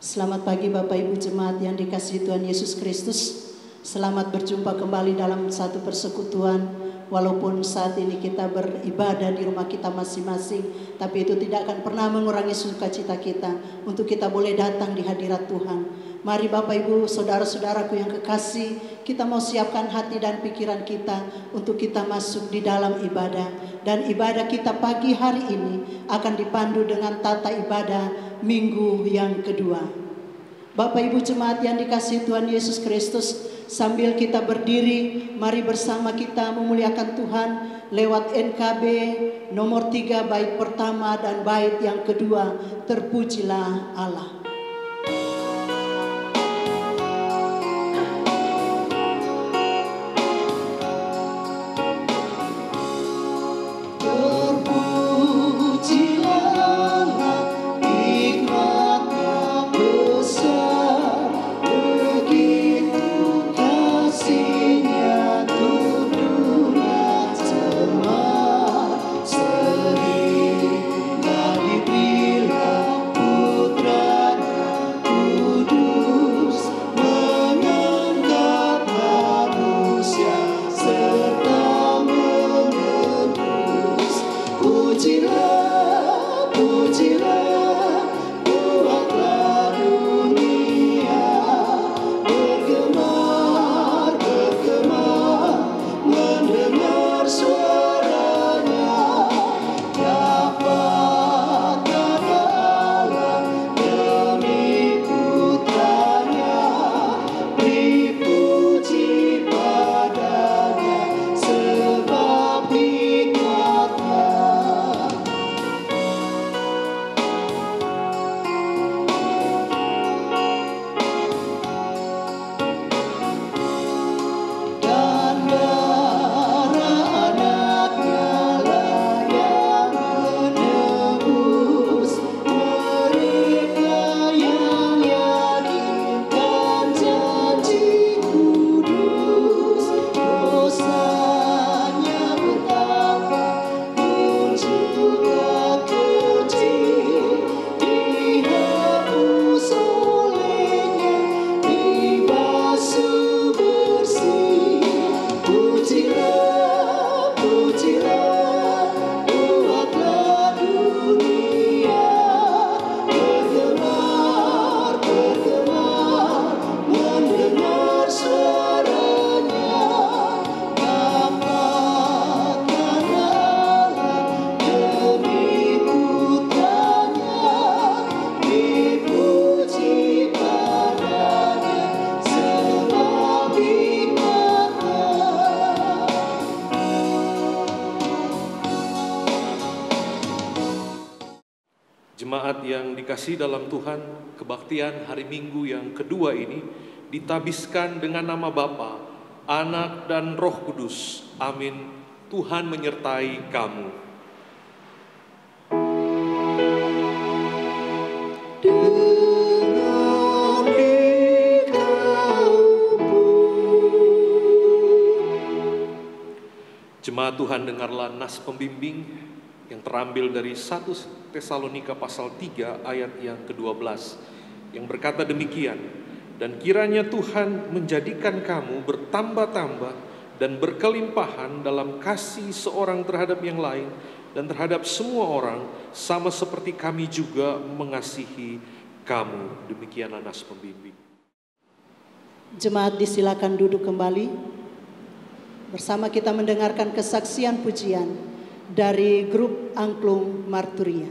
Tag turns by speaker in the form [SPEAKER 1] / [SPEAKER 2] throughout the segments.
[SPEAKER 1] Selamat pagi Bapak Ibu Jemaat yang dikasihi Tuhan Yesus Kristus. Selamat berjumpa kembali dalam satu persekutuan. Walaupun saat ini kita beribadah di rumah kita masing-masing, tapi itu tidak akan pernah mengurangi sukacita kita untuk kita boleh datang di hadirat Tuhan. Mari Bapak Ibu, saudara-saudaraku yang kekasih, kita mau siapkan hati dan pikiran kita untuk kita masuk di dalam ibadah. Dan ibadah kita pagi hari ini akan dipandu dengan tata ibadah minggu yang kedua. Bapak Ibu Jemaat yang dikasihi Tuhan Yesus Kristus, sambil kita berdiri, mari bersama kita memuliakan Tuhan lewat NKB nomor 3 bait pertama dan bait yang kedua, Terpujilah Allah.
[SPEAKER 2] Jemaat yang dikasihi dalam Tuhan, kebaktian hari Minggu yang kedua ini ditabiskan dengan nama Bapa, Anak dan Roh Kudus. Amin. Tuhan menyertai kamu. Jemaat Tuhan, dengarlah nas pembimbing yang terambil dari 1 Tesalonika pasal 3 ayat yang ke-12 yang berkata demikian, dan kiranya Tuhan menjadikan kamu bertambah-tambah dan berkelimpahan dalam kasih seorang terhadap yang lain dan terhadap semua orang, sama seperti kami juga mengasihi kamu. Demikianlah nas pembimbing.
[SPEAKER 1] Jemaat disilakan duduk kembali. Bersama kita mendengarkan kesaksian pujian dari grup Angklung Marturia.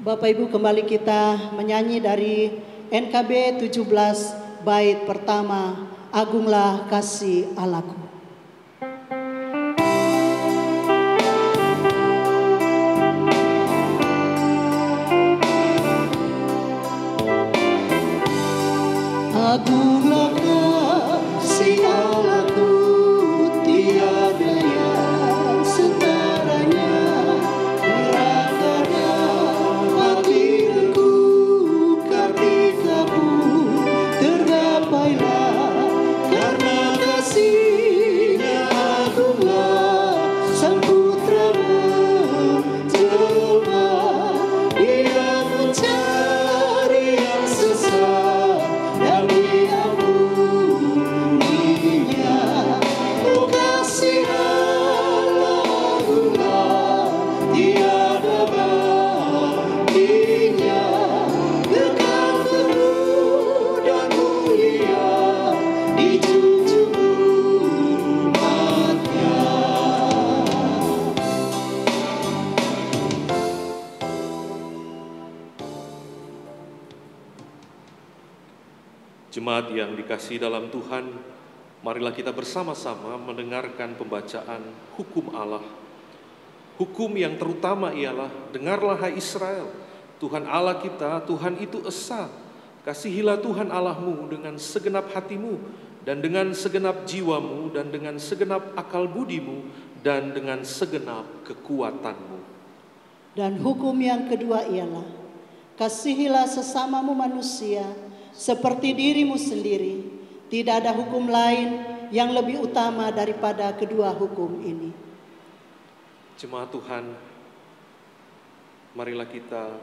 [SPEAKER 1] Bapak Ibu, kembali kita menyanyi dari NKB 17 bait pertama, Agunglah Kasih Allahku. Agunglah kasih Allahku, tiada yang setaranya. Beraganya hatiku, ketika-Mu tergapailah. Karena kasih-Nya agunglah, Sang Putra menjelma. Dia mencari yang sesat dan diampuninya. Oh, kasih Allah agunglah, tiada bandingnya. Kekal penuh dan mulia, dijunjung umat-Nya.
[SPEAKER 2] Jemaat yang dikasihi dalam Tuhan, marilah kita bersama-sama mendengarkan pembacaan hukum Allah. Hukum yang terutama ialah, dengarlah hai Israel, Tuhan Allah kita, Tuhan itu esa. Kasihilah Tuhan Allahmu dengan segenap hatimu, dan dengan segenap jiwamu, dan dengan segenap akal budimu, dan dengan segenap kekuatanmu.
[SPEAKER 1] Dan hukum yang kedua ialah, kasihilah sesamamu manusia seperti dirimu sendiri. Tidak ada hukum lain yang lebih utama daripada kedua hukum ini.
[SPEAKER 2] Jemaat Tuhan, marilah kita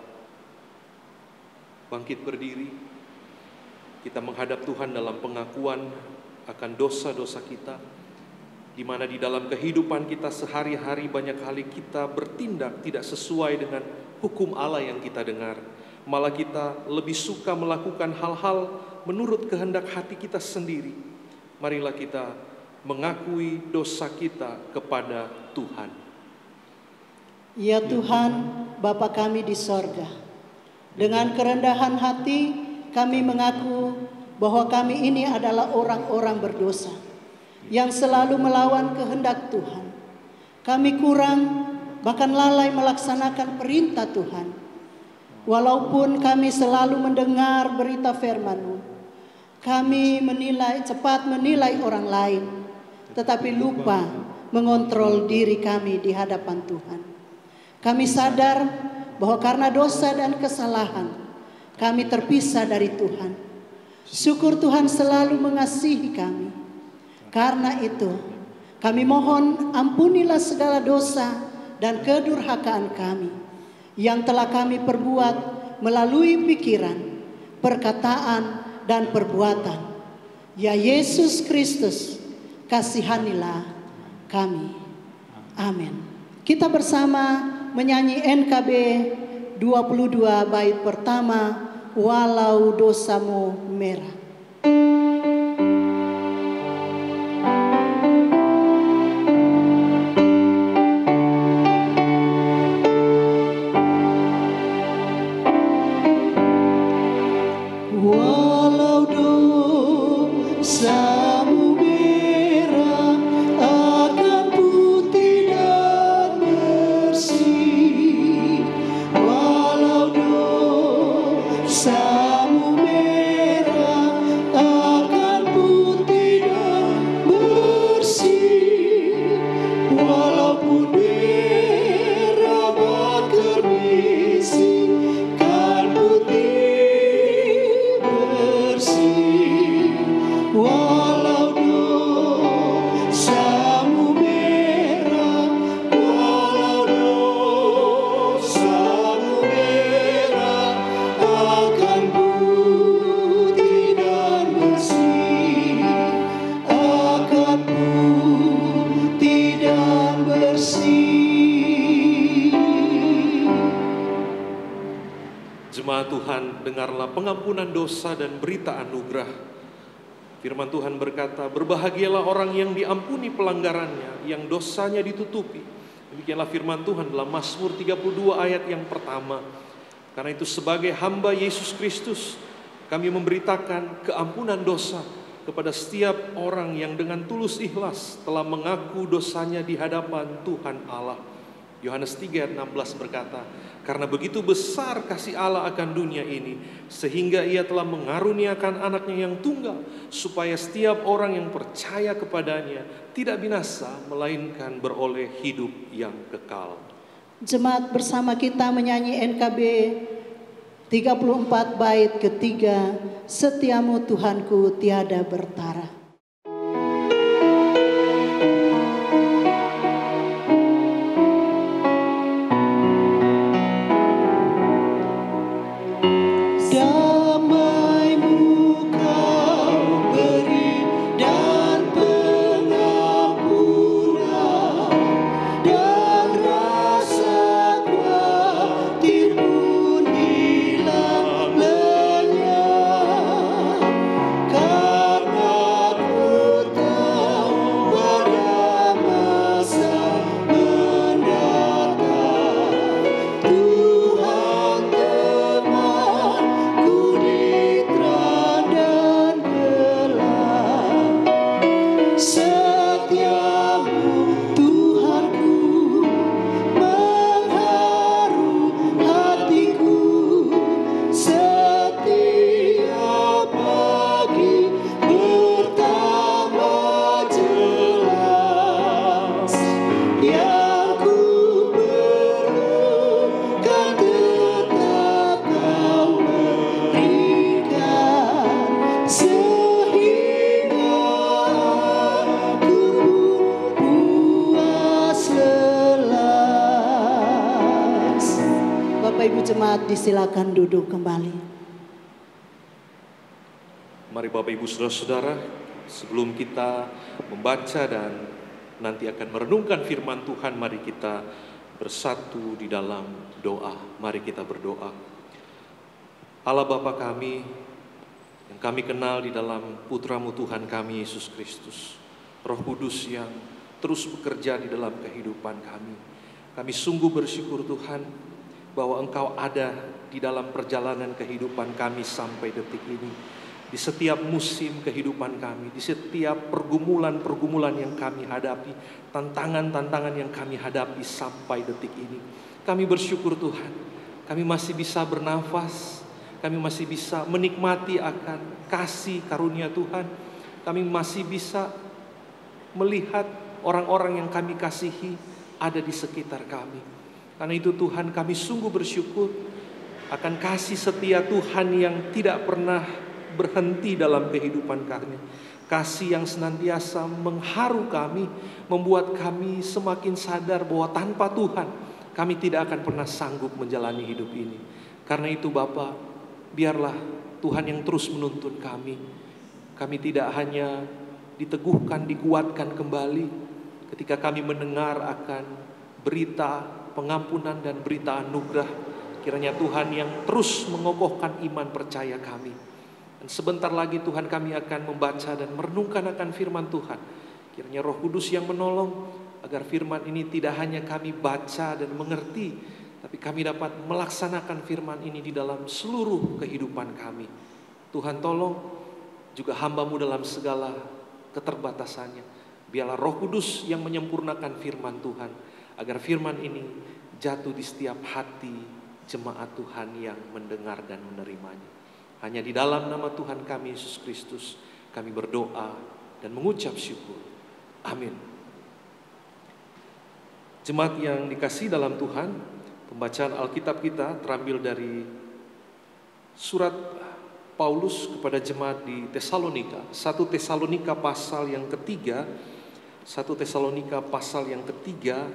[SPEAKER 2] bangkit berdiri. Kita menghadap Tuhan dalam pengakuan akan dosa-dosa kita, di mana di dalam kehidupan kita sehari-hari banyak kali kita bertindak tidak sesuai dengan hukum Allah yang kita dengar. Malah kita lebih suka melakukan hal-hal menurut kehendak hati kita sendiri. Marilah kita mengakui dosa kita kepada Tuhan.
[SPEAKER 1] Ya Tuhan, Bapa kami di sorga, dengan kerendahan hati kami mengaku bahwa kami ini adalah orang-orang berdosa yang selalu melawan kehendak Tuhan. Kami kurang, bahkan lalai melaksanakan perintah Tuhan. Walaupun kami selalu mendengar berita firman-Mu, kami cepat menilai orang lain, tetapi lupa mengontrol diri kami di hadapan Tuhan. Kami sadar bahwa karena dosa dan kesalahan, kami terpisah dari Tuhan. Syukur Tuhan selalu mengasihi kami. Karena itu, kami mohon ampunilah segala dosa dan kedurhakaan kami yang telah kami perbuat melalui pikiran, perkataan, dan perbuatan. Ya Yesus Kristus, kasihanilah kami. Amin. Kita bersama menyanyi NKB 22 bait pertama, Walau Dosamu Merah. Walau dosamu merah akan putih dan bersih. Walau dosamu merah akan putih dan bersih. Walaupun merah bakar bisi, kan putih bersih. Walau dosamu merah, walau dosamu merah akan putih dan bersih, akan putih dan bersih.
[SPEAKER 2] Jemaat Tuhan, dengarlah pengampunan dosa dan berita anugerah. Firman Tuhan berkata, berbahagialah orang yang diampuni pelanggarannya, yang dosanya ditutupi. Demikianlah firman Tuhan dalam Mazmur 32 ayat yang pertama. Karena itu sebagai hamba Yesus Kristus, kami memberitakan keampunan dosa kepada setiap orang yang dengan tulus ikhlas telah mengaku dosanya di hadapan Tuhan Allah. Yohanes 3 ayat 16 berkata, karena begitu besar kasih Allah akan dunia ini, sehingga Ia telah mengaruniakan anaknya yang tunggal, supaya setiap orang yang percaya kepadanya tidak binasa, melainkan beroleh hidup yang kekal.
[SPEAKER 1] Jemaat bersama kita menyanyi NKB 34 bait ketiga, Setiamu Tuhanku tiada bertara. Disilakan duduk kembali.
[SPEAKER 2] Mari Bapak Ibu Saudara-saudara, sebelum kita membaca dan nanti akan merenungkan firman Tuhan, mari kita bersatu di dalam doa. Mari kita berdoa. Allah Bapa kami, yang kami kenal di dalam Putra-Mu Tuhan kami Yesus Kristus, Roh Kudus yang terus bekerja di dalam kehidupan kami. Kami sungguh bersyukur Tuhan bahwa Engkau ada di dalam perjalanan kehidupan kami sampai detik ini. Di setiap musim kehidupan kami, di setiap pergumulan-pergumulan yang kami hadapi, tantangan-tantangan yang kami hadapi sampai detik ini. Kami bersyukur Tuhan, kami masih bisa bernafas, kami masih bisa menikmati akan kasih karunia Tuhan. Kami masih bisa melihat orang-orang yang kami kasihi ada di sekitar kami. Karena itu Tuhan, kami sungguh bersyukur akan kasih setia Tuhan yang tidak pernah berhenti dalam kehidupan kami. Kasih yang senantiasa mengharu kami, membuat kami semakin sadar bahwa tanpa Tuhan kami tidak akan pernah sanggup menjalani hidup ini. Karena itu Bapa, biarlah Tuhan yang terus menuntun kami. Kami tidak hanya diteguhkan, dikuatkan kembali ketika kami mendengar akan berita pengampunan dan berita anugerah. Kiranya Tuhan yang terus mengokohkan iman percaya kami. Dan sebentar lagi Tuhan kami akan membaca dan merenungkan akan firman Tuhan. Kiranya Roh Kudus yang menolong agar firman ini tidak hanya kami baca dan mengerti, tapi kami dapat melaksanakan firman ini di dalam seluruh kehidupan kami. Tuhan tolong juga hamba-Mu dalam segala keterbatasannya. Biarlah Roh Kudus yang menyempurnakan firman Tuhan, agar firman ini jatuh di setiap hati jemaat Tuhan yang mendengar dan menerimanya. Hanya di dalam nama Tuhan kami Yesus Kristus kami berdoa dan mengucap syukur. Amin. Jemaat yang dikasihi dalam Tuhan, pembacaan Alkitab kita terambil dari surat Paulus kepada jemaat di Tesalonika. 1 Tesalonika pasal yang ketiga, 1 Tesalonika pasal yang ketiga,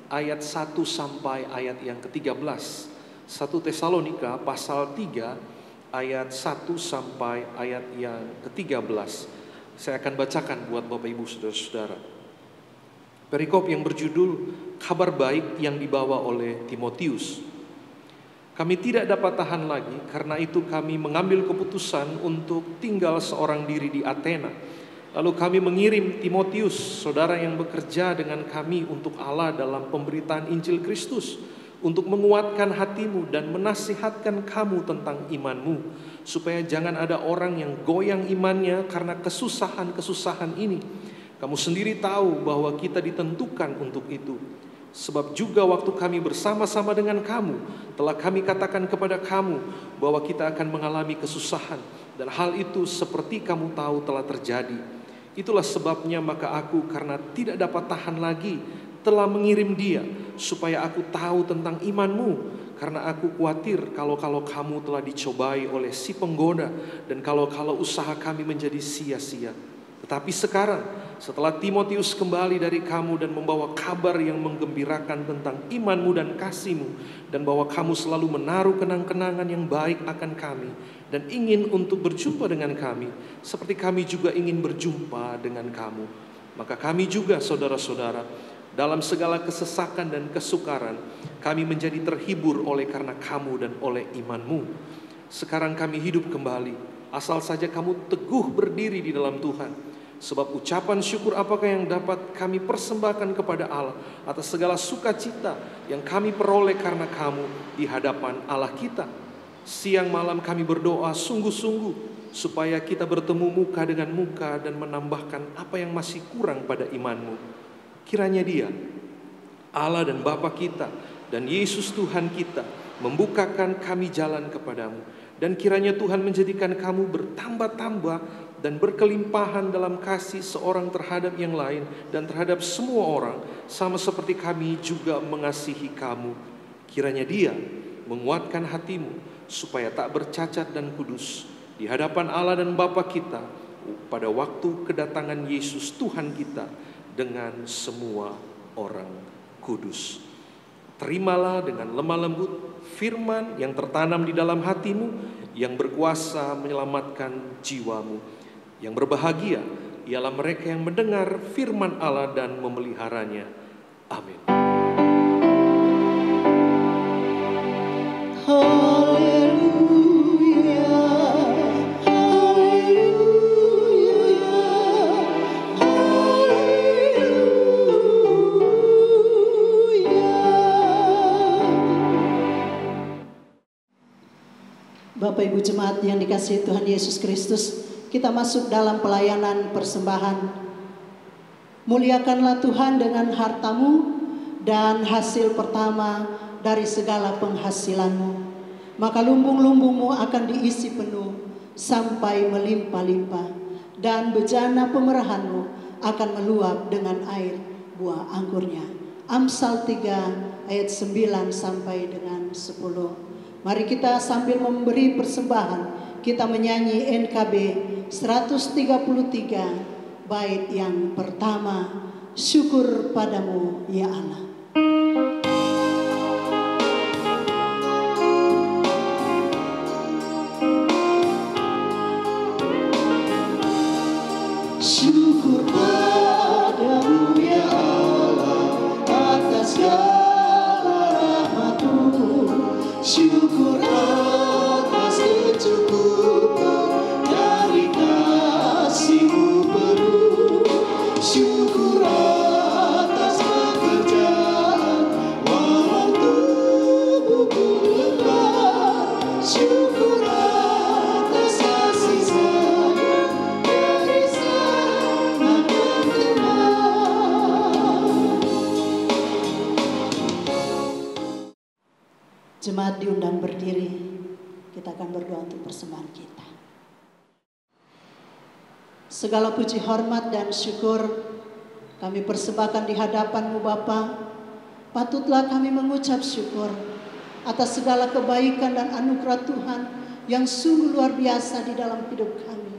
[SPEAKER 2] ayat 1 sampai ayat yang ke-13. 1 Tesalonika pasal 3 ayat 1 sampai ayat yang ke-13. Saya akan bacakan buat Bapak Ibu Saudara-saudara. Perikop yang berjudul Kabar Baik yang dibawa oleh Timotius. Kami tidak dapat tahan lagi, karena itu kami mengambil keputusan untuk tinggal seorang diri di Athena. Lalu kami mengirim Timotius, saudara yang bekerja dengan kami untuk Allah dalam pemberitaan Injil Kristus, untuk menguatkan hatimu dan menasihatkan kamu tentang imanmu, supaya jangan ada orang yang goyang imannya karena kesusahan-kesusahan ini. Kamu sendiri tahu bahwa kita ditentukan untuk itu. Sebab juga waktu kami bersama-sama dengan kamu, telah kami katakan kepada kamu bahwa kita akan mengalami kesusahan, dan hal itu seperti kamu tahu telah terjadi. Itulah sebabnya maka aku, karena tidak dapat tahan lagi, telah mengirim dia, supaya aku tahu tentang imanmu, karena aku khawatir kalau kamu telah dicobai oleh si penggoda, dan kalau usaha kami menjadi sia-sia. Tetapi sekarang, setelah Timotius kembali dari kamu dan membawa kabar yang menggembirakan tentang imanmu dan kasihmu, dan bahwa kamu selalu menaruh kenang-kenangan yang baik akan kami, dan ingin untuk berjumpa dengan kami, seperti kami juga ingin berjumpa dengan kamu, maka kami juga, saudara-saudara, dalam segala kesesakan dan kesukaran, kami menjadi terhibur oleh karena kamu dan oleh imanmu. Sekarang kami hidup kembali, asal saja kamu teguh berdiri di dalam Tuhan. Sebab ucapan syukur apakah yang dapat kami persembahkan kepada Allah atas segala sukacita yang kami peroleh karena kamu di hadapan Allah kita. Siang malam kami berdoa sungguh-sungguh supaya kita bertemu muka dengan muka dan menambahkan apa yang masih kurang pada imanmu. Kiranya Dia, Allah dan Bapa kita, dan Yesus Tuhan kita membukakan kami jalan kepadamu. Dan kiranya Tuhan menjadikan kamu bertambah-tambah dan berkelimpahan dalam kasih seorang terhadap yang lain dan terhadap semua orang, sama seperti kami juga mengasihi kamu. Kiranya Dia menguatkan hatimu supaya tak bercacat dan kudus di hadapan Allah dan Bapa kita pada waktu kedatangan Yesus Tuhan kita dengan semua orang kudus. Terimalah dengan lemah lembut firman yang tertanam di dalam hatimu, yang berkuasa menyelamatkan jiwamu. Yang berbahagia ialah mereka yang mendengar firman Allah dan memeliharanya. Amin.
[SPEAKER 1] Bapak Ibu Jemaat yang dikasihi Tuhan Yesus Kristus, kita masuk dalam pelayanan persembahan. Muliakanlah Tuhan dengan hartamu dan hasil pertama dari segala penghasilanmu. Maka lumbung-lumbungmu akan diisi penuh sampai melimpah-limpah, dan bejana pemerahanmu akan meluap dengan air buah anggurnya. Amsal 3 ayat 9 sampai dengan 10. Mari kita sambil memberi persembahan, kita menyanyi NKB 133 bait yang pertama, syukur padamu ya Allah. Syukur padamu ya Allah atas segala rahmat-Mu. Syukur atas kecukupan dari kasih-Mu penuh. Syukur atas pekerjaan walau tubuhku lemah. Syukur atas kasih sayang dari sana ke Jemaat diundang berdiri, kita akan berdoa untuk persembahan kita. Segala puji, hormat, dan syukur kami persembahkan di hadapan-Mu Bapa. Patutlah kami mengucap syukur atas segala kebaikan dan anugerah Tuhan yang sungguh luar biasa di dalam hidup kami.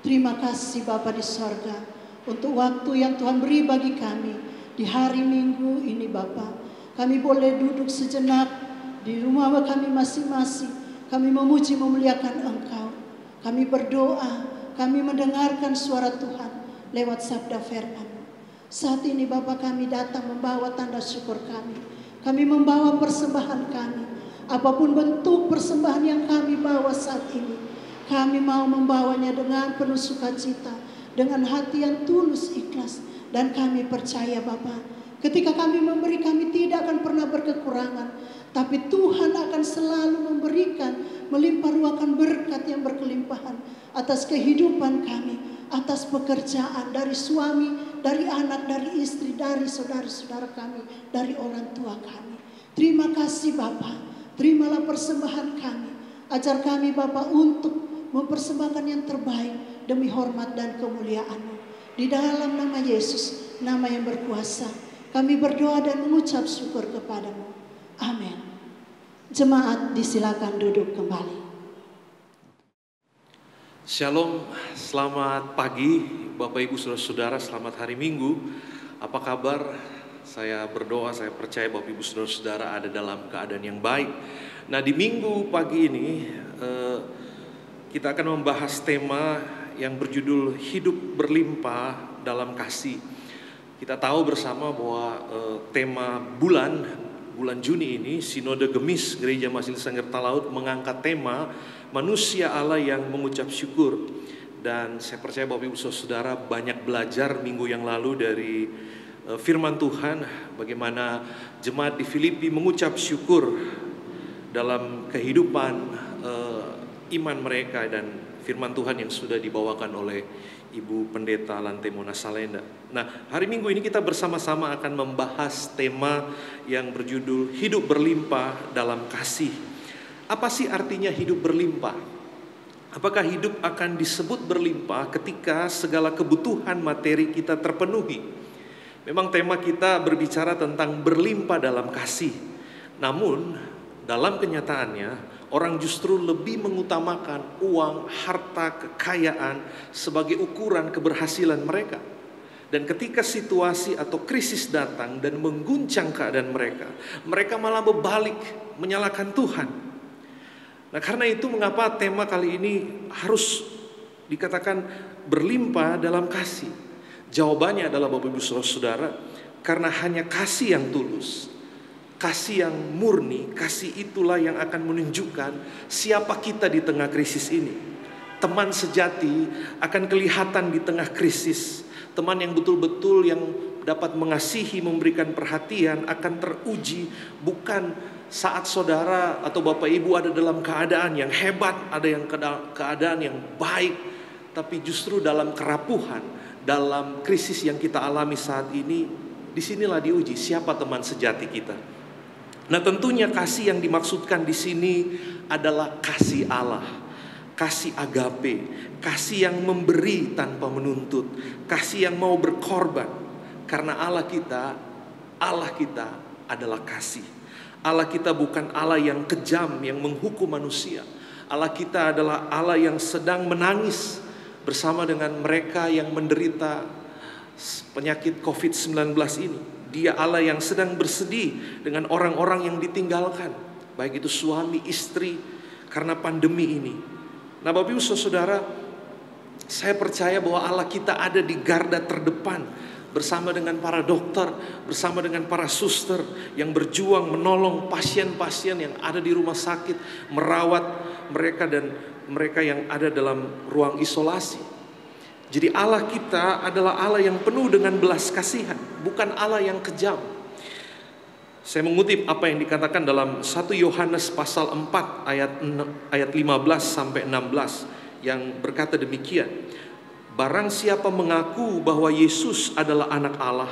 [SPEAKER 1] Terima kasih Bapa di sorga untuk waktu yang Tuhan beri bagi kami di hari Minggu ini Bapa. Kami boleh duduk sejenak di rumah kami masing-masing, kami memuji memuliakan Engkau. Kami berdoa, kami mendengarkan suara Tuhan lewat sabda firman-Mu. Saat ini Bapa, kami datang membawa tanda syukur kami. Kami membawa persembahan kami. Apapun bentuk persembahan yang kami bawa saat ini, kami mau membawanya dengan penuh sukacita, dengan hati yang tulus ikhlas. Dan kami percaya Bapa, Ketika kami memberi, kami tidak akan pernah berkekurangan. Tapi Tuhan akan selalu memberikan, melimpah ruahkan berkat yang berkelimpahan atas kehidupan kami, atas pekerjaan, dari suami, dari anak, dari istri, dari saudara-saudara kami, dari orang tua kami. Terima kasih Bapa, terimalah persembahan kami. Ajar kami Bapa untuk mempersembahkan yang terbaik demi hormat dan kemuliaan-Mu. Di dalam nama Yesus, nama yang berkuasa, kami berdoa dan mengucap syukur kepadamu. Amin. Jemaat disilakan duduk kembali.
[SPEAKER 2] Shalom, selamat pagi Bapak Ibu Saudara-saudara, selamat hari Minggu. Apa kabar? Saya berdoa, saya percaya Bapak Ibu Saudara-saudara ada dalam keadaan yang baik. Nah, di Minggu pagi ini kita akan membahas tema yang berjudul Hidup Berlimpah dalam Kasih. Kita tahu bersama bahwa tema bulan Juni ini, Sinode Gemis Gereja Majelis Sangir Talaut mengangkat tema manusia Allah yang mengucap syukur. Dan saya percaya Bapak Ibu Saudara banyak belajar minggu yang lalu dari firman Tuhan, bagaimana jemaat di Filipi mengucap syukur dalam kehidupan iman mereka, dan firman Tuhan yang sudah dibawakan oleh Ibu Pendeta Lantemona Salenda. Nah, hari Minggu ini kita bersama-sama akan membahas tema yang berjudul Hidup Berlimpah dalam Kasih. Apa sih artinya hidup berlimpah? Apakah hidup akan disebut berlimpah ketika segala kebutuhan materi kita terpenuhi? Memang tema kita berbicara tentang berlimpah dalam kasih. Namun, dalam kenyataannya, orang justru lebih mengutamakan uang, harta, kekayaan sebagai ukuran keberhasilan mereka. Dan ketika situasi atau krisis datang dan mengguncang keadaan mereka malah berbalik menyalahkan Tuhan. Nah, karena itu mengapa tema kali ini harus dikatakan berlimpah dalam kasih? Jawabannya adalah Bapak Ibu Saudara, karena hanya kasih yang tulus, kasih yang murni, kasih itulah yang akan menunjukkan siapa kita di tengah krisis ini. Teman sejati akan kelihatan di tengah krisis. Teman yang betul-betul yang dapat mengasihi, memberikan perhatian akan teruji bukan saat saudara atau Bapak Ibu ada dalam keadaan yang hebat, ada yang keadaan yang baik, tapi justru dalam kerapuhan, dalam krisis yang kita alami saat ini, disinilah diuji siapa teman sejati kita. Nah, tentunya kasih yang dimaksudkan di sini adalah kasih Allah, kasih agape, kasih yang memberi tanpa menuntut, kasih yang mau berkorban. Karena Allah kita adalah kasih. Allah kita bukan Allah yang kejam, yang menghukum manusia. Allah kita adalah Allah yang sedang menangis bersama dengan mereka yang menderita penyakit COVID-19 ini. Dia Allah yang sedang bersedih dengan orang-orang yang ditinggalkan, baik itu suami, istri, karena pandemi ini. Nah, Bapak Ibu Saudara, saya percaya bahwa Allah kita ada di garda terdepan, bersama dengan para dokter, bersama dengan para suster yang berjuang menolong pasien-pasien yang ada di rumah sakit, merawat mereka dan mereka yang ada dalam ruang isolasi. Jadi Allah kita adalah Allah yang penuh dengan belas kasihan, bukan Allah yang kejam. Saya mengutip apa yang dikatakan dalam 1 Yohanes pasal 4 ayat 15 sampai 16 yang berkata demikian. Barang siapa mengaku bahwa Yesus adalah anak Allah,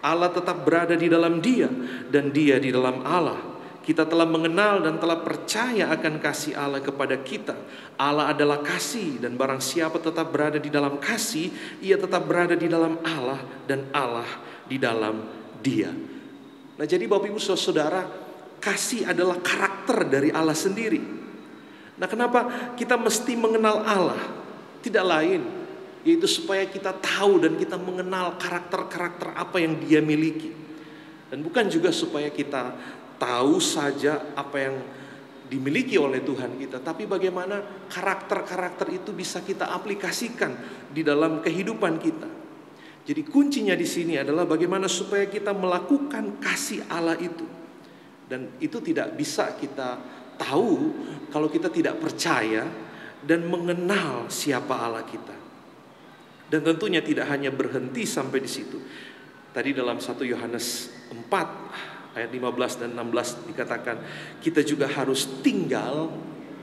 [SPEAKER 2] Allah tetap berada di dalam dia dan dia di dalam Allah. Kita telah mengenal dan telah percaya akan kasih Allah kepada kita. Allah adalah kasih, dan barang siapa tetap berada di dalam kasih, ia tetap berada di dalam Allah dan Allah di dalam dia. Nah, jadi Bapak Ibu Saudara, kasih adalah karakter dari Allah sendiri. Nah, kenapa kita mesti mengenal Allah? Tidak lain, yaitu supaya kita tahu dan kita mengenal karakter-karakter apa yang Dia miliki. Dan bukan juga supaya kita tahu saja apa yang dimiliki oleh Tuhan kita, tapi bagaimana karakter-karakter itu bisa kita aplikasikan di dalam kehidupan kita. Jadi kuncinya di sini adalah bagaimana supaya kita melakukan kasih Allah itu. Dan itu tidak bisa kita tahu kalau kita tidak percaya dan mengenal siapa Allah kita. Dan tentunya tidak hanya berhenti sampai di situ. Tadi dalam 1 Yohanes 4 ayat 15 dan 16 dikatakan kita juga harus tinggal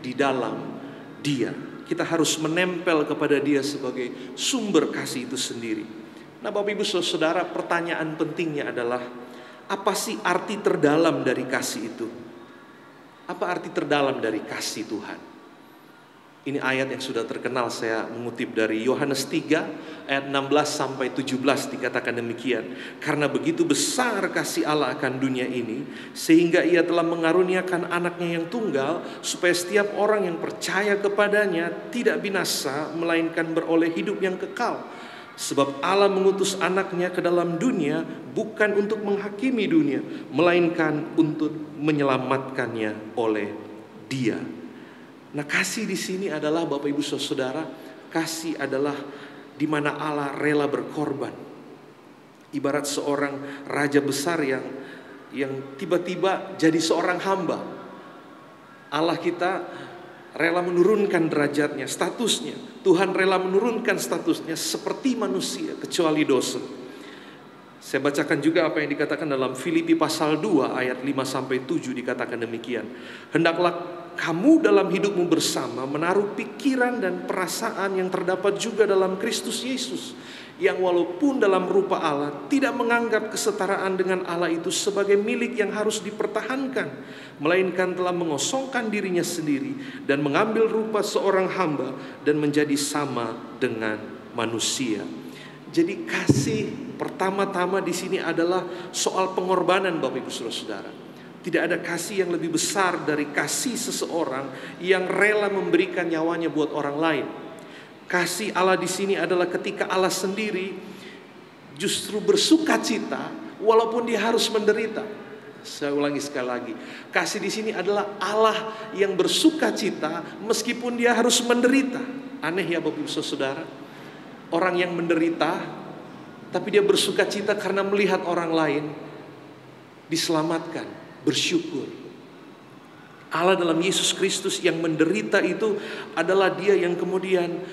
[SPEAKER 2] di dalam Dia. Kita harus menempel kepada Dia sebagai sumber kasih itu sendiri. Nah, Bapak Ibu Saudara, pertanyaan pentingnya adalah apa sih arti terdalam dari kasih itu? Apa arti terdalam dari kasih Tuhan? Ini ayat yang sudah terkenal, saya mengutip dari Yohanes 3 ayat 16 sampai 17 dikatakan demikian. Karena begitu besar kasih Allah akan dunia ini, sehingga Ia telah mengaruniakan anaknya yang tunggal, supaya setiap orang yang percaya kepadanya tidak binasa, melainkan beroleh hidup yang kekal. Sebab Allah mengutus anaknya ke dalam dunia bukan untuk menghakimi dunia, melainkan untuk menyelamatkannya oleh Dia. Nah, kasih di sini adalah, Bapak Ibu Saudara, kasih adalah di mana Allah rela berkorban. Ibarat seorang raja besar yang tiba-tiba jadi seorang hamba. Allah kita rela menurunkan derajatnya, statusnya. Tuhan rela menurunkan statusnya seperti manusia kecuali dosa. Saya bacakan juga apa yang dikatakan dalam Filipi pasal 2 ayat 5 sampai 7 dikatakan demikian. Hendaklah kamu dalam hidupmu bersama menaruh pikiran dan perasaan yang terdapat juga dalam Kristus Yesus, yang walaupun dalam rupa Allah tidak menganggap kesetaraan dengan Allah itu sebagai milik yang harus dipertahankan, melainkan telah mengosongkan dirinya sendiri dan mengambil rupa seorang hamba dan menjadi sama dengan manusia. Jadi kasih pertama-tama di sini adalah soal pengorbanan, Bapak Ibu Saudara. Tidak ada kasih yang lebih besar dari kasih seseorang yang rela memberikan nyawanya buat orang lain. Kasih Allah di sini adalah ketika Allah sendiri justru bersukacita walaupun Dia harus menderita. Saya ulangi sekali lagi. Kasih di sini adalah Allah yang bersukacita meskipun Dia harus menderita. Aneh ya Bapak Ibu Saudara. Orang yang menderita tapi dia bersukacita karena melihat orang lain diselamatkan, bersyukur. Allah dalam Yesus Kristus yang menderita itu adalah Dia yang kemudian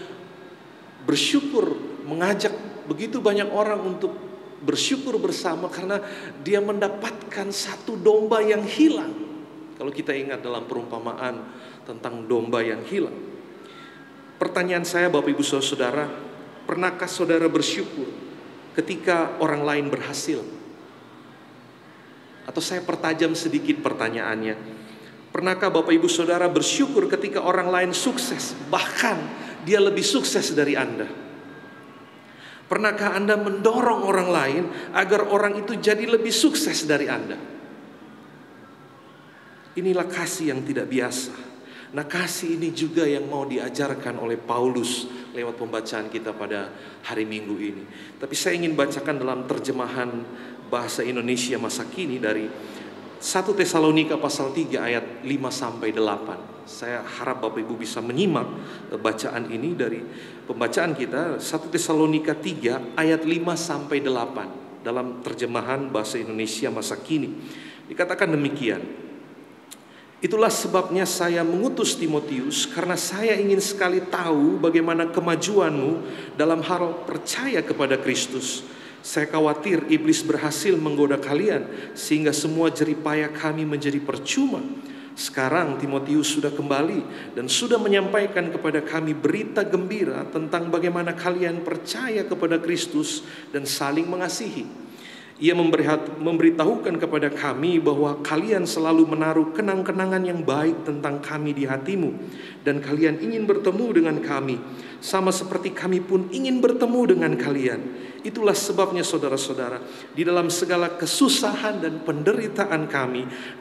[SPEAKER 2] bersyukur, mengajak begitu banyak orang untuk bersyukur bersama karena Dia mendapatkan satu domba yang hilang. Kalau kita ingat dalam perumpamaan tentang domba yang hilang. Pertanyaan saya Bapak Ibu Saudara, pernahkah saudara bersyukur ketika orang lain berhasil? Atau saya pertajam sedikit pertanyaannya. Pernahkah Bapak Ibu Saudara bersyukur ketika orang lain sukses, bahkan dia lebih sukses dari Anda? Pernahkah Anda mendorong orang lain agar orang itu jadi lebih sukses dari Anda? Inilah kasih yang tidak biasa. Nah, kasih ini juga yang mau diajarkan oleh Paulus lewat pembacaan kita pada hari Minggu ini. Tapi saya ingin bacakan dalam terjemahan bahasa Indonesia masa kini dari 1 Tesalonika pasal 3 ayat 5 sampai 8. Saya harap Bapak Ibu bisa menyimak bacaan ini dari pembacaan kita 1 Tesalonika 3 ayat 5 sampai 8 dalam terjemahan bahasa Indonesia masa kini. Dikatakan demikian. Itulah sebabnya saya mengutus Timotius, karena saya ingin sekali tahu bagaimana kemajuanmu dalam hal percaya kepada Kristus. Saya khawatir iblis berhasil menggoda kalian sehingga semua jeripaya kami menjadi percuma. Sekarang Timotius sudah kembali dan sudah menyampaikan kepada kami berita gembira tentang bagaimana kalian percaya kepada Kristus dan saling mengasihi. Ia memberitahukan kepada kami bahwa kalian selalu menaruh kenang-kenangan yang baik tentang kami di hatimu, dan kalian ingin bertemu dengan kami, sama seperti kami pun ingin bertemu dengan kalian. Itulah sebabnya saudara-saudara, di dalam segala kesusahan dan penderitaan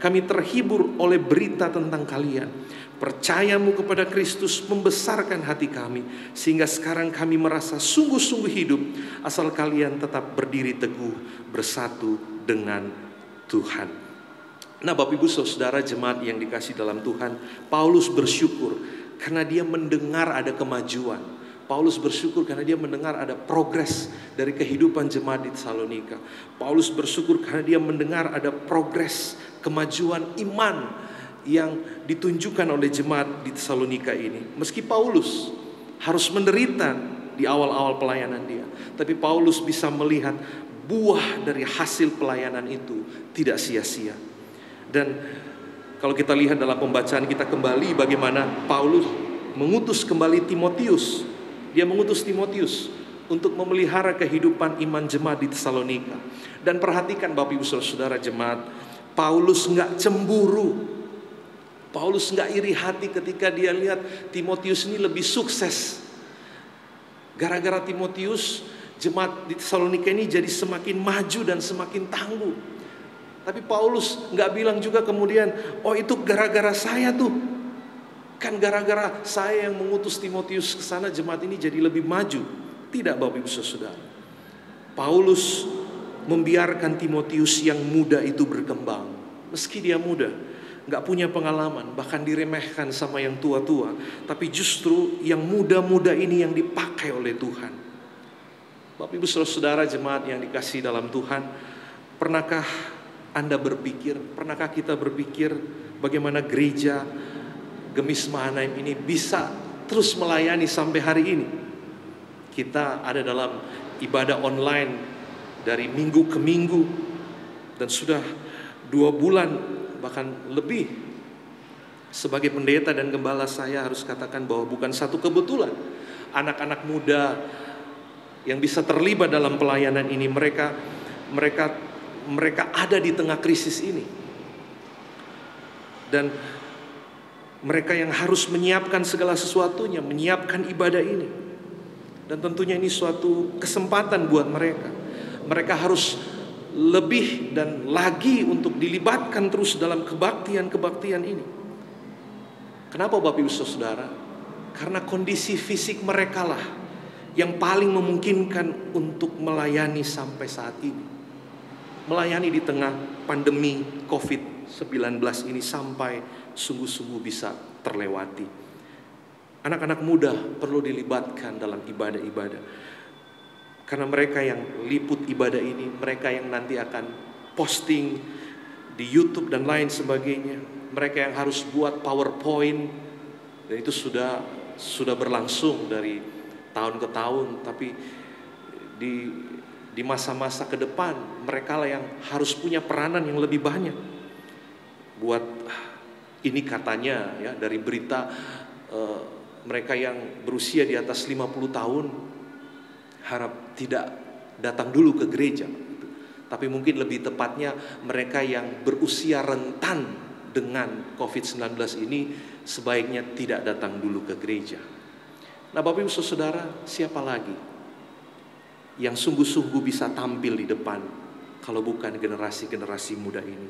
[SPEAKER 2] kami terhibur oleh berita tentang kalian. Percayamu kepada Kristus membesarkan hati kami, sehingga sekarang kami merasa sungguh-sungguh hidup, asal kalian tetap berdiri teguh bersatu dengan Tuhan. Nah, Bapak Ibu Saudara jemaat yang dikasih dalam Tuhan, Paulus bersyukur karena dia mendengar ada kemajuan. Paulus bersyukur karena dia mendengar ada progres dari kehidupan jemaat di Tesalonika. Paulus bersyukur karena dia mendengar ada progres kemajuan iman yang ditunjukkan oleh jemaat di Tesalonika ini. Meski Paulus harus menderita di awal-awal pelayanan dia, tapi Paulus bisa melihat buah dari hasil pelayanan itu tidak sia-sia. Dan kalau kita lihat dalam pembacaan kita kembali bagaimana Paulus mengutus kembali Timotius. Dia mengutus Timotius untuk memelihara kehidupan iman jemaat di Tesalonika. Dan perhatikan Bapak Ibu Saudara jemaat, Paulus nggak cemburu. Paulus nggak iri hati ketika dia lihat Timotius ini lebih sukses. Gara-gara Timotius, jemaat di Tesalonika ini jadi semakin maju dan semakin tangguh. Tapi Paulus nggak bilang juga kemudian, oh itu gara-gara saya tuh. Kan gara-gara saya yang mengutus Timotius ke sana, jemaat ini jadi lebih maju. Tidak Bapak Ibu Saudara. Paulus membiarkan Timotius yang muda itu berkembang. Meski dia muda, gak punya pengalaman, bahkan diremehkan sama yang tua-tua. Tapi justru yang muda-muda ini yang dipakai oleh Tuhan. Bapak Ibu Saudara jemaat yang dikasihi dalam Tuhan, pernahkah Anda berpikir, pernahkah kita berpikir bagaimana gereja Gemis Mahanaim ini bisa terus melayani sampai hari ini? Kita ada dalam ibadah online dari minggu ke minggu, dan sudah 2 bulan bahkan lebih. Sebagai pendeta dan gembala saya harus katakan bahwa bukan satu kebetulan anak-anak muda yang bisa terlibat dalam pelayanan ini, mereka ada di tengah krisis ini. Dan mereka yang harus menyiapkan segala sesuatunya, menyiapkan ibadah ini. Dan tentunya ini suatu kesempatan buat mereka. Mereka harus lebih dan lagi untuk dilibatkan terus dalam kebaktian-kebaktian ini. Kenapa Bapak Ibu Saudara? Karena kondisi fisik mereka lah yang paling memungkinkan untuk melayani sampai saat ini. Melayani di tengah pandemi COVID-19 ini sampai sungguh-sungguh bisa terlewati. Anak-anak muda perlu dilibatkan dalam ibadah-ibadah. Karena mereka yang liput ibadah ini, mereka yang nanti akan posting di YouTube dan lain sebagainya. Mereka yang harus buat PowerPoint, dan itu sudah berlangsung dari tahun ke tahun. Tapi di masa-masa ke depan, mereka lah yang harus punya peranan yang lebih banyak. Buat ini katanya ya dari berita, mereka yang berusia di atas 50 tahun harap tidak datang dulu ke gereja. Tapi mungkin lebih tepatnya mereka yang berusia rentan dengan COVID-19 ini sebaiknya tidak datang dulu ke gereja. Nah Bapak Ibu Saudara, siapa lagi yang sungguh-sungguh bisa tampil di depan kalau bukan generasi-generasi muda ini?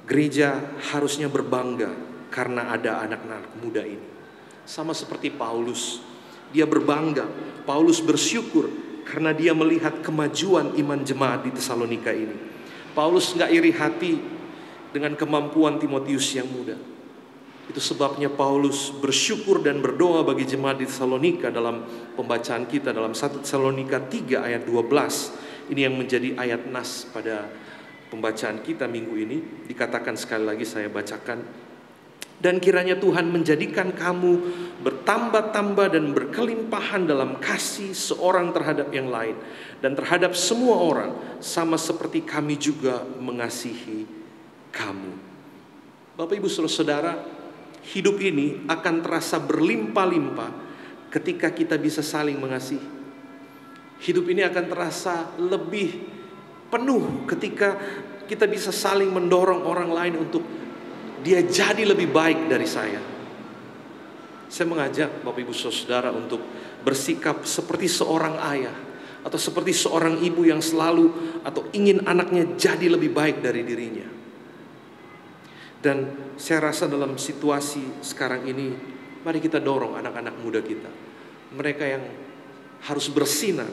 [SPEAKER 2] Gereja harusnya berbangga karena ada anak-anak muda ini. Sama seperti Paulus, dia berbangga. Paulus bersyukur karena dia melihat kemajuan iman jemaat di Tesalonika ini. Paulus gak iri hati dengan kemampuan Timotius yang muda. Itu sebabnya Paulus bersyukur dan berdoa bagi jemaat di Tesalonika dalam pembacaan kita dalam 1 Tesalonika 3 ayat 12. Ini yang menjadi ayat nas pada pembacaan kita minggu ini. Dikatakan sekali lagi, saya bacakan. Dan kiranya Tuhan menjadikan kamu bertambah-tambah dan berkelimpahan dalam kasih seorang terhadap yang lain dan terhadap semua orang, sama seperti kami juga mengasihi kamu. Bapak Ibu Saudara, hidup ini akan terasa berlimpah-limpah ketika kita bisa saling mengasihi. Hidup ini akan terasa lebih penuh ketika kita bisa saling mendorong orang lain untuk dia jadi lebih baik dari saya. Saya mengajak Bapak Ibu Saudara untuk bersikap seperti seorang ayah atau seperti seorang ibu yang selalu atau ingin anaknya jadi lebih baik dari dirinya. Dan saya rasa dalam situasi sekarang ini, mari kita dorong anak-anak muda kita. Mereka yang harus bersinar,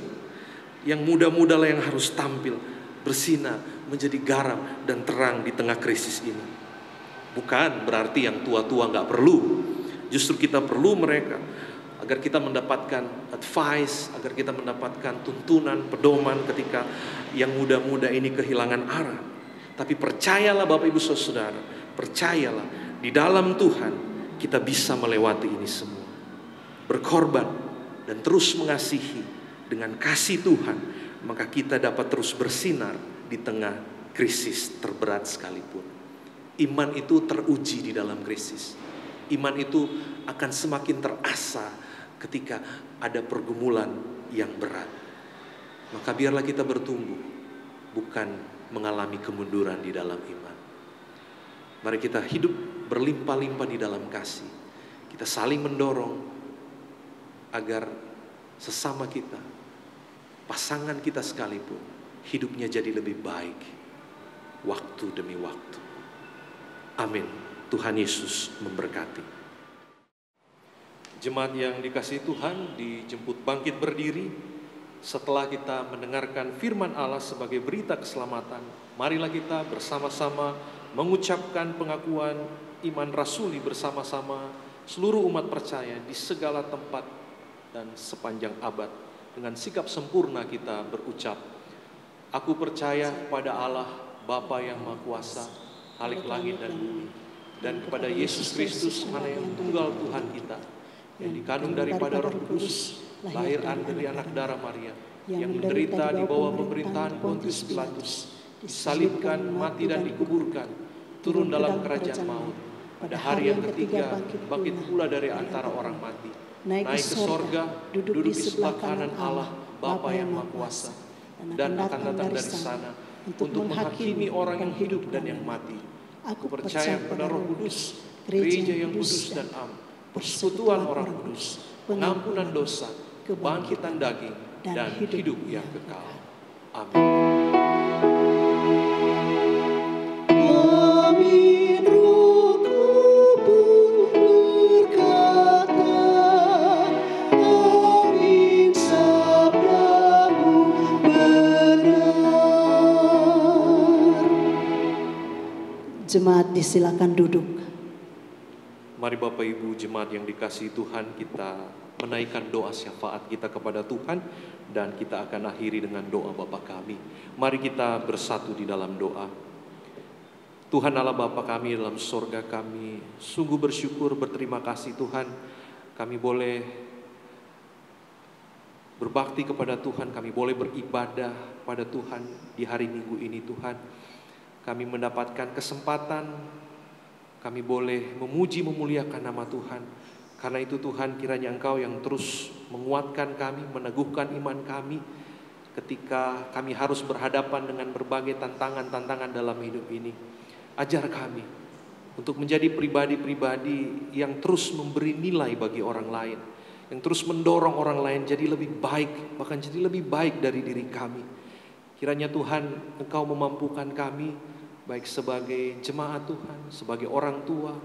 [SPEAKER 2] yang muda-muda lah yang harus tampil, bersinar, menjadi garam dan terang di tengah krisis ini. Bukan berarti yang tua-tua gak perlu. Justru kita perlu mereka agar kita mendapatkan advice, agar kita mendapatkan tuntunan, pedoman ketika yang muda-muda ini kehilangan arah. Tapi percayalah Bapak Ibu Saudara, percayalah di dalam Tuhan kita bisa melewati ini semua. Berkorban dan terus mengasihi dengan kasih Tuhan maka kita dapat terus bersinar di tengah krisis terberat sekalipun. Iman itu teruji di dalam krisis. Iman itu akan semakin terasa ketika ada pergumulan yang berat. Maka biarlah kita bertumbuh, bukan mengalami kemunduran di dalam iman. Mari kita hidup berlimpah-limpah di dalam kasih. Kita saling mendorong agar sesama kita, pasangan kita sekalipun, hidupnya jadi lebih baik waktu demi waktu. Amin. Tuhan Yesus memberkati. Jemaat yang dikasihi Tuhan, dijemput bangkit berdiri. Setelah kita mendengarkan firman Allah sebagai berita keselamatan, marilah kita bersama-sama mengucapkan pengakuan iman rasuli bersama-sama seluruh umat percaya di segala tempat dan sepanjang abad. Dengan sikap sempurna kita berucap, aku percaya kepada Allah, Bapa yang Maha Kuasa, Khalik langit dan bumi, dan kepada Yesus Kristus, mana yang tunggal Tuhan kita, yang dikandung daripada Roh Kudus, lahir dari anak darah Maria, yang menderita di bawah pemerintahan Pontius Pilatus, disalibkan, mati dan dikuburkan, turun dalam kerajaan maut, pada hari yang ketiga bangkit pula dari antara orang mati, naik ke sorga, duduk di sebelah kanan Allah, Bapa yang Maha Kuasa, dan akan datang dari sana untuk menghakimi orang yang hidup dan yang mati. Aku percaya pada Roh Kudus, gereja yang kudus dan am, persekutuan orang kudus, pengampunan dosa, kebangkitan daging, dan hidup yang kekal. Amin.
[SPEAKER 1] Amin. Rohku berkata, amin, sabdamu benar. Jemaat disilakan duduk.
[SPEAKER 2] Mari Bapak Ibu jemaat yang dikasihi Tuhan, kita menaikkan doa syafaat kita kepada Tuhan, dan kita akan akhiri dengan doa Bapa kami. Mari kita bersatu di dalam doa. Tuhan Allah Bapa kami dalam sorga, kami sungguh bersyukur, berterima kasih Tuhan, kami boleh berbakti kepada Tuhan, kami boleh beribadah pada Tuhan di hari Minggu ini Tuhan. Kami mendapatkan kesempatan, kami boleh memuji memuliakan nama Tuhan. Karena itu Tuhan, kiranya Engkau yang terus menguatkan kami, meneguhkan iman kami ketika kami harus berhadapan dengan berbagai tantangan-tantangan dalam hidup ini. Ajar kami untuk menjadi pribadi-pribadi yang terus memberi nilai bagi orang lain, yang terus mendorong orang lain jadi lebih baik, bahkan jadi lebih baik dari diri kami. Kiranya Tuhan, Engkau memampukan kami, baik sebagai jemaat Tuhan, sebagai orang tua,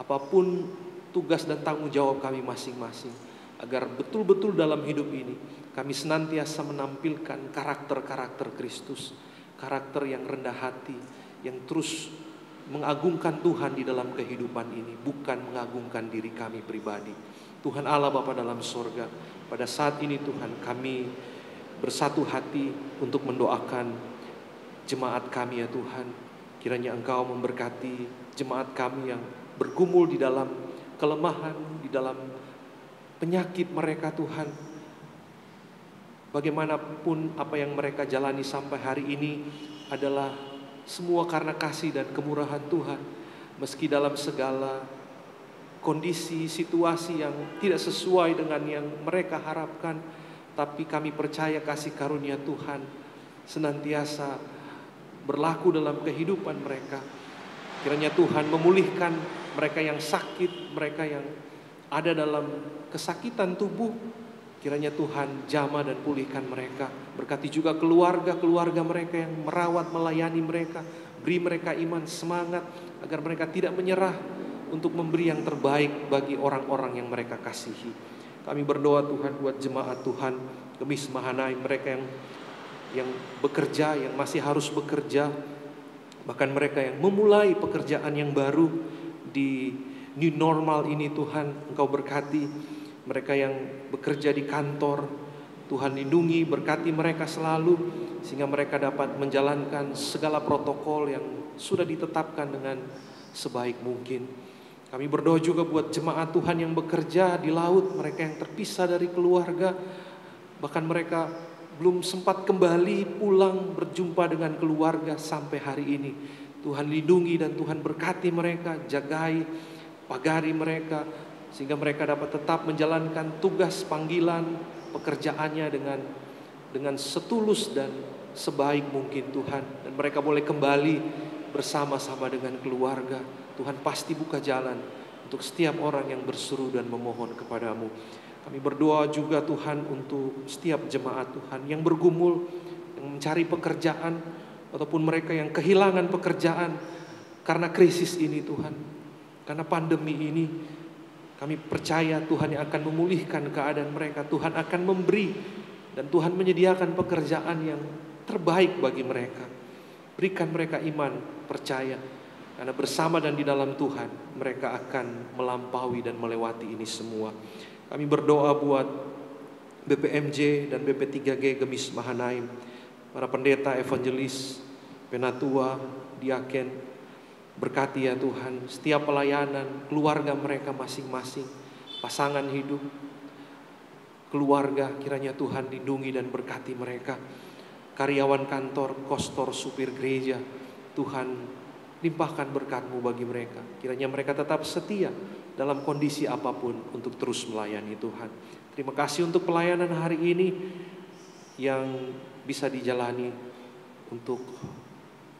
[SPEAKER 2] apapun tugas dan tanggung jawab kami masing-masing, agar betul-betul dalam hidup ini kami senantiasa menampilkan karakter-karakter Kristus, karakter yang rendah hati, yang terus mengagungkan Tuhan di dalam kehidupan ini, bukan mengagungkan diri kami pribadi. Tuhan Allah Bapa dalam sorga, pada saat ini Tuhan, kami bersatu hati untuk mendoakan jemaat kami ya Tuhan. Kiranya Engkau memberkati jemaat kami yang bergumul di dalam kelemahan, di dalam penyakit mereka Tuhan. Bagaimanapun apa yang mereka jalani sampai hari ini adalah semua karena kasih dan kemurahan Tuhan. Meski dalam segala kondisi, situasi yang tidak sesuai dengan yang mereka harapkan, tapi kami percaya kasih karunia Tuhan senantiasa berlaku dalam kehidupan mereka. Kiranya Tuhan memulihkan mereka yang sakit, mereka yang ada dalam kesakitan tubuh. Kiranya Tuhan jamah dan pulihkan mereka. Berkati juga keluarga-keluarga mereka yang merawat, melayani mereka. Beri mereka iman, semangat, agar mereka tidak menyerah untuk memberi yang terbaik bagi orang-orang yang mereka kasihi. Kami berdoa Tuhan buat jemaat Tuhan, Kemis Mahanai, mereka yang bekerja, yang masih harus bekerja, bahkan mereka yang memulai pekerjaan yang baru di new normal ini Tuhan, Engkau berkati. Mereka yang bekerja di kantor, Tuhan lindungi, berkati mereka selalu, sehingga mereka dapat menjalankan segala protokol yang sudah ditetapkan dengan sebaik mungkin. Kami berdoa juga buat jemaat Tuhan yang bekerja di laut, mereka yang terpisah dari keluarga, bahkan mereka belum sempat kembali pulang berjumpa dengan keluarga sampai hari ini. Tuhan lindungi dan Tuhan berkati mereka, jagai, pagari mereka, sehingga mereka dapat tetap menjalankan tugas panggilan pekerjaannya dengan setulus dan sebaik mungkin Tuhan. Dan mereka boleh kembali bersama-sama dengan keluarga. Tuhan pasti buka jalan untuk setiap orang yang berseru dan memohon kepadamu. Kami berdoa juga Tuhan untuk setiap jemaat Tuhan yang bergumul, yang mencari pekerjaan, ataupun mereka yang kehilangan pekerjaan karena krisis ini Tuhan. Karena pandemi ini, kami percaya Tuhan yang akan memulihkan keadaan mereka. Tuhan akan memberi dan Tuhan menyediakan pekerjaan yang terbaik bagi mereka. Berikan mereka iman, percaya, karena bersama dan di dalam Tuhan mereka akan melampaui dan melewati ini semua. Kami berdoa buat BPMJ dan BP3G Gemis Mahanaim, para pendeta, evangelis, penatua, diaken. Berkati ya Tuhan setiap pelayanan, keluarga mereka masing-masing, pasangan hidup, keluarga, kiranya Tuhan lindungi dan berkati mereka. Karyawan kantor, kostor, supir gereja, Tuhan limpahkan berkat-Mu bagi mereka. Kiranya mereka tetap setia dalam kondisi apapun untuk terus melayani Tuhan. Terima kasih untuk pelayanan hari ini yang bisa dijalani untuk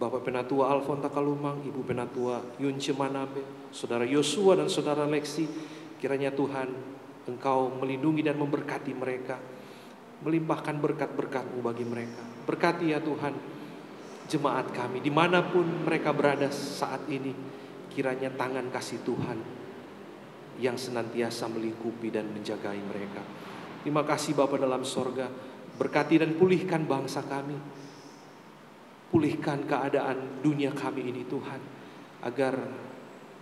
[SPEAKER 2] Bapak Penatua Alfon Takalumang, Ibu Penatua Yunce Manabe, Saudara Yosua dan Saudara Lexi. Kiranya Tuhan Engkau melindungi dan memberkati mereka, melimpahkan berkat-berkat-Mu bagi mereka. Berkati ya Tuhan jemaat kami dimanapun mereka berada saat ini. Kiranya tangan kasih Tuhan yang senantiasa melingkupi dan menjagai mereka. Terima kasih Bapa dalam sorga. Berkati dan pulihkan bangsa kami, pulihkan keadaan dunia kami ini Tuhan, agar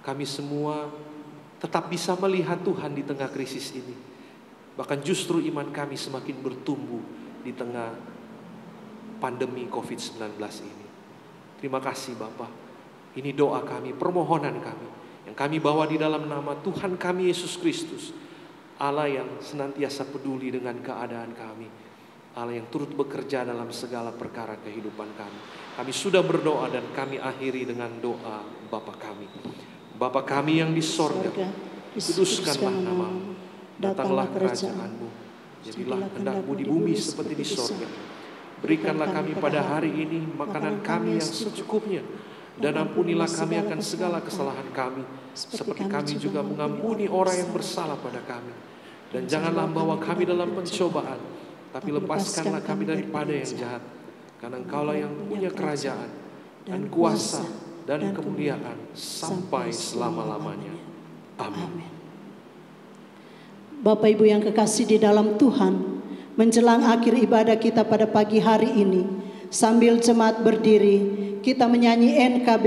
[SPEAKER 2] kami semua tetap bisa melihat Tuhan di tengah krisis ini. Bahkan justru iman kami semakin bertumbuh di tengah pandemi COVID-19 ini. Terima kasih Bapa. Ini doa kami, permohonan kami, yang kami bawa di dalam nama Tuhan kami Yesus Kristus, Allah yang senantiasa peduli dengan keadaan kami, Allah yang turut bekerja dalam segala perkara kehidupan kami. Kami sudah berdoa dan kami akhiri dengan doa Bapa kami. Bapa kami yang di sorga, kuduskanlah namamu, datanglah kerajaan-Mu, jadilah kehendak-Mu di bumi seperti di sorga. Berikanlah kami pada hari ini makanan kami yang secukupnya, dan ampunilah kami akan segala kesalahan kami, seperti kami juga mengampuni orang yang bersalah pada kami. Dan janganlah membawa kami dalam pencobaan, tapi lepaskanlah kami daripada yang jahat. Karena Engkaulah yang punya kerajaan dan kuasa dan kemuliaan sampai selama-lamanya. Amin.
[SPEAKER 1] Bapak Ibu yang kekasih di dalam Tuhan, menjelang akhir ibadah kita pada pagi hari ini, sambil jemaat berdiri, kita menyanyi NKB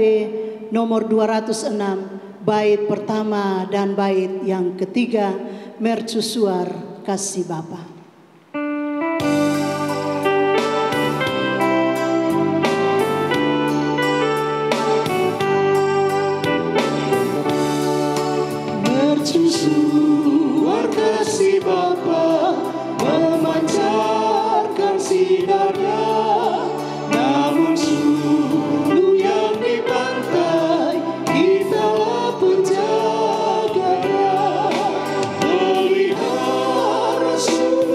[SPEAKER 1] nomor 206, bait pertama dan bait yang ketiga, Mercusuar Kasih Bapa.
[SPEAKER 3] Mercusuar kasih Bapa, memancarkan sinarnya, namun sungguh yang di pantai kitalah penjaganya. Melihara surga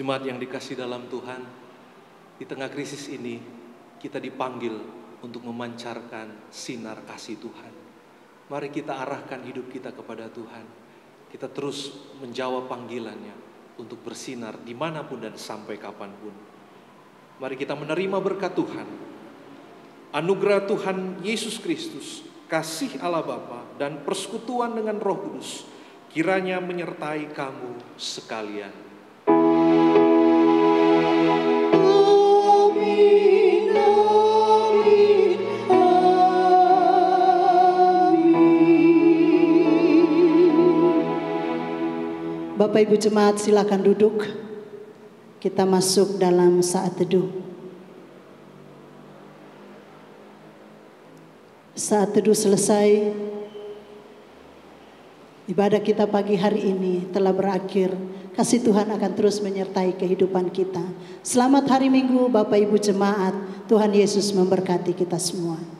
[SPEAKER 2] Jemaat yang dikasihi dalam Tuhan, di tengah krisis ini kita dipanggil untuk memancarkan sinar kasih Tuhan. Mari kita arahkan hidup kita kepada Tuhan. Kita terus menjawab panggilannya untuk bersinar dimanapun dan sampai kapanpun. Mari kita menerima berkat Tuhan. Anugerah Tuhan Yesus Kristus, kasih Allah Bapa, dan persekutuan dengan Roh Kudus kiranya menyertai kamu sekalian.
[SPEAKER 3] Amin, amin, amin.
[SPEAKER 1] Bapak Ibu Jemaat silakan duduk. Kita masuk dalam saat teduh. Saat teduh selesai, ibadah kita pagi hari ini telah berakhir. Kasih Tuhan akan terus menyertai kehidupan kita. Selamat hari Minggu Bapak Ibu Jemaat. Tuhan Yesus memberkati kita semua.